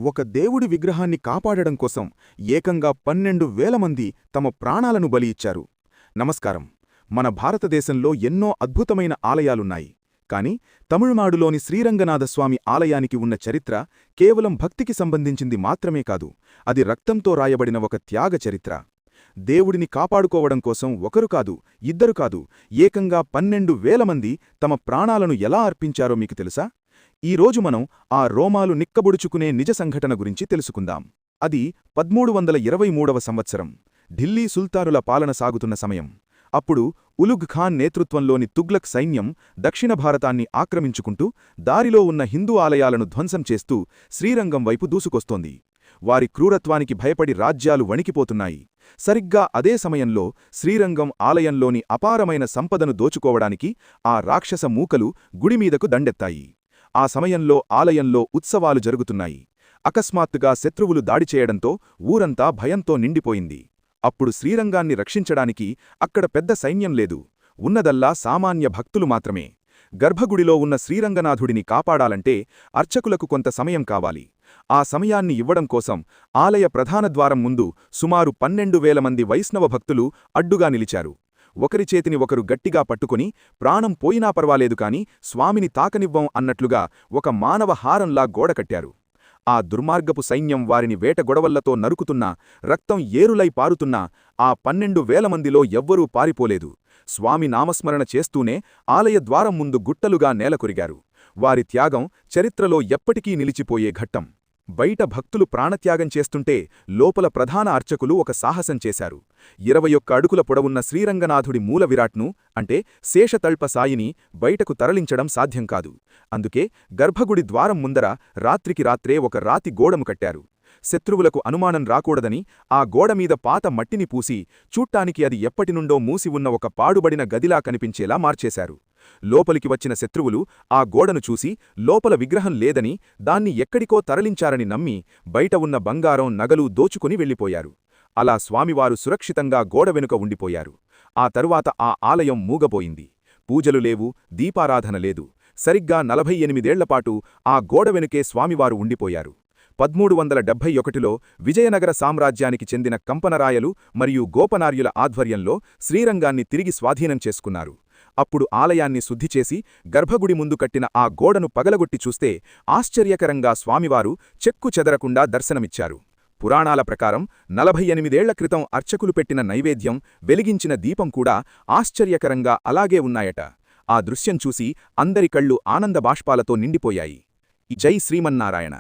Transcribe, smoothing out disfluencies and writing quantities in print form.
ఒక దేవుడి విగ్రహాన్ని కాపాడడం కోసం ఏకంగా 12,000 మంది తమ ప్రాణాలను బలి ఇచ్చారు. నమస్కారం. మన భారతదేశంలో ఎన్నో అద్భుతమైన ఆలయాలున్నాయి. కాని తమిళనాడులోని శ్రీరంగనాథస్వామి ఆలయానికి ఉన్న చరిత్ర కేవలం భక్తికి సంబంధించింది మాత్రమే కాదు, అది రక్తంతో రాయబడిన ఒక త్యాగ చరిత్ర. దేవుడిని కాపాడుకోవడం కోసం ఒకరు కాదు, ఇద్దరు కాదు, ఏకంగా 12,000 మంది తమ ప్రాణాలను ఎలా అర్పించారో మీకు తెలుసా? ఈరోజు మనం ఆ రోమాలు నిక్కబొడుచుకునే నిజ సంఘటన గురించి తెలుసుకుందాం. అది 1323వ సంవత్సరం, ఢిల్లీ సుల్తానుల పాలన సాగుతున్న సమయం. అప్పుడు ఉలుఘ్ ఖాన్ నేతృత్వంలోని తుగ్లక్ సైన్యం దక్షిణ భారతాన్ని ఆక్రమించుకుంటూ దారిలో ఉన్న హిందూ ఆలయాలను ధ్వంసం చేస్తూ శ్రీరంగం వైపు దూసుకొస్తోంది. వారి క్రూరత్వానికి భయపడి రాజ్యాలు వణికిపోతున్నాయి. సరిగ్గా అదే సమయంలో శ్రీరంగం ఆలయంలోని అపారమైన సంపదను దోచుకోవడానికి ఆ రాక్షస మూకలు గుడిమీదకు దండెత్తాయి. ఆ సమయంలో ఆలయంలో ఉత్సవాలు జరుగుతున్నాయి. అకస్మాత్తుగా శత్రువులు దాడి చేయడంతో ఊరంతా భయంతో నిండిపోయింది. అప్పుడు శ్రీరంగాన్ని రక్షించడానికి అక్కడ పెద్ద సైన్యం లేదు, ఉన్నదల్లా సామాన్య భక్తులు మాత్రమే. గర్భగుడిలో ఉన్న శ్రీరంగనాథుడిని కాపాడాలంటే అర్చకులకు కొంత సమయం కావాలి. ఆ సమయాన్ని ఇవ్వడం కోసం ఆలయ ప్రధానద్వారం ముందు సుమారు 12,000 మంది వైష్ణవ భక్తులు అడ్డుగా నిలిచారు. ఒకరి చేతిని ఒకరు గట్టిగా పట్టుకుని ప్రాణం పోయినా పర్వాలేదు కాని స్వామిని తాకనివ్వం అన్నట్లుగా ఒక మానవ హారంలా గోడకట్టారు. ఆ దుర్మార్గపు సైన్యం వారిని వేట గొడవళ్లతో నరుకుతున్నా, రక్తం ఏరులై పారుతున్నా ఆ 12,000 మందిలో ఎవ్వరూ పారిపోలేదు. స్వామి నామస్మరణ చేస్తూనే ఆలయ ద్వారం ముందు గుట్టలుగా నేలకొరిగారు. వారి త్యాగం చరిత్రలో ఎప్పటికీ నిలిచిపోయే ఘట్టం. బయట భక్తులు ప్రాణత్యాగం చేస్తుంటే లోపల ప్రధాన అర్చకులు ఒక సాహసం చేశారు. 21 అడుగుల పొడవున్న శ్రీరంగనాథుడి మూల విరాట్ను, అంటే శేషతల్ప సాయిని బయటకు తరలించడం సాధ్యం కాదు. అందుకే గర్భగుడి ద్వారం ముందర రాత్రికి రాత్రే ఒక రాతి గోడము కట్టారు. శత్రువులకు అనుమానం రాకూడదని ఆ గోడమీద పాత మట్టిని పూసి చూట్టానికి అది ఎప్పటినుండో మూసి ఉన్న ఒక పాడుబడిన గదిలా కనిపించేలా మార్చేశారు. లోపలికి వచ్చిన శత్రువులు ఆ గోడను చూసి లోపల విగ్రహం లేదని, దాన్ని ఎక్కడికో తరలించారని నమ్మి బయట ఉన్న బంగారం, నగలు దోచుకుని వెళ్ళిపోయారు. అలా స్వామివారు సురక్షితంగా గోడ వెనుక ఉండిపోయారు. ఆ తరువాత ఆ ఆలయం మూగపోయింది. పూజలు లేవు, దీపారాధన లేదు. సరిగ్గా 48 ఏళ్లపాటు ఆ గోడ వెనుకే స్వామివారు ఉండిపోయారు. 1371లో విజయనగర సామ్రాజ్యానికి చెందిన కంపనరాయలు మరియు గోపనార్యుల ఆధ్వర్యంలో శ్రీరంగాన్ని తిరిగి స్వాధీనం చేసుకున్నారు. అప్పుడు ఆలయాన్ని శుద్ధిచేసి గర్భగుడి ముందు కట్టిన ఆ గోడను పగలగొట్టి చూస్తే ఆశ్చర్యకరంగా స్వామివారు చెక్కు చెదరకుండా దర్శనమిచ్చారు. పురాణాల ప్రకారం 48 ఏళ్ల క్రితం అర్చకులు పెట్టిన నైవేద్యం, వెలిగించిన దీపం కూడా ఆశ్చర్యకరంగా అలాగే ఉన్నాయట. ఆ దృశ్యం చూసి అందరి కళ్ళు ఆనంద బాష్పాలతో నిండిపోయాయి. జై శ్రీమన్నారాయణ.